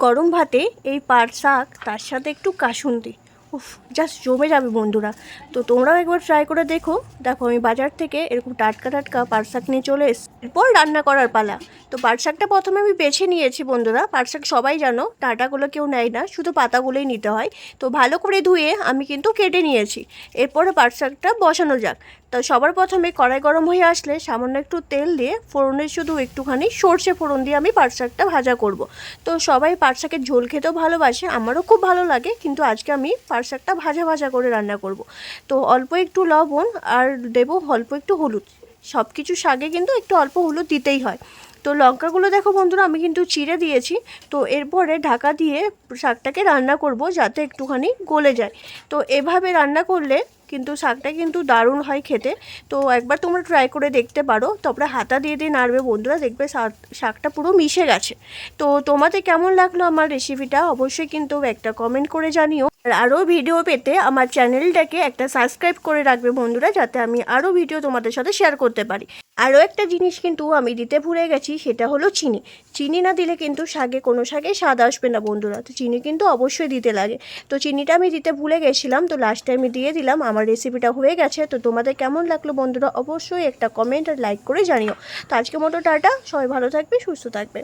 গরম ভাতে এই পাট শাক তার সাথে একটু কাসুন্দি, উফ, জাস্ট জমে যাবে বন্ধুরা। তো তোমরাও একবার ট্রাই করে দেখো। দেখো আমি বাজার থেকে এরকম টাটকা টাটকা পাট শাক নিয়ে চলে এসেছি। এরপর রান্না করার পালা। তো পাট শাকটা প্রথমে আমি বেছে নিয়েছি বন্ধুরা। পাট শাক সবাই জানো ডাঁটাগুলো কেউ নেয় না, শুধু পাতাগুলোই নিতে হয়। তো ভালো করে ধুয়ে আমি কিন্তু কেটে নিয়েছি। এরপরে পাট শাকটা বসানো যাক। তো সবার প্রথমে কড়াই গরম হয়ে আসলে সামান্য একটু তেল দিয়ে ফোড়নে শুধু একটুখানি সর্ষে ফোড়ন দিয়ে আমি পাট শাকটা ভাজা করব। তো সবাই পাট শাকের ঝোল খেতেও ভালোবাসে, আমারও খুব ভালো লাগে, কিন্তু আজকে আমি পাট শাকটা ভাজা ভাজা করে রান্না করব। তো অল্প একটু লবণ আর দেবো অল্প একটু হলুদ। সব কিছু শাকে কিন্তু একটু অল্প হলুদ দিতেই হয়। তো লঙ্কাগুলো দেখো বন্ধুরা আমি কিন্তু চিড়ে দিয়েছি। তো এরপরে ঢাকা দিয়ে শাকটাকে রান্না করব যাতে একটুখানি গলে যায়। তো এভাবে রান্না করলে কিন্তু শাকটা কিন্তু দারুণ হয় খেতে। তো একবার তোমরা ট্রাই করে দেখতে পারো। তারপরে হাতা দিয়ে দিয়ে নাড়বে বন্ধুরা, দেখবে শাকটা পুরো মিশে গেছে। তো তোমাদের কেমন লাগলো আমার রেসিপিটা অবশ্যই কিন্তু একটা কমেন্ট করে জানিও। আর আরও ভিডিও পেতে আমার চ্যানেলটাকে একটা সাবস্ক্রাইব করে রাখবে বন্ধুরা, যাতে আমি আরও ভিডিও তোমাদের সাথে শেয়ার করতে পারি। আরও একটা জিনিস কিন্তু আমি দিতে ভুলে গেছি, সেটা হলো চিনি। চিনি না দিলে কিন্তু শাকে কোনো শাকে স্বাদ আসবে না বন্ধুরা। তো চিনি কিন্তু অবশ্যই দিতে লাগে। তো চিনিটা আমি দিতে ভুলে গেছিলাম, তো লাস্টে আমি দিয়ে দিলাম। আমার রেসিপিটা হয়ে গেছে। তো তোমাদের কেমন লাগলো বন্ধুরা অবশ্যই একটা কমেন্ট আর লাইক করে জানিও। তো আজকে মতো টাটা, সবাই ভালো থাকবে, সুস্থ থাকবে।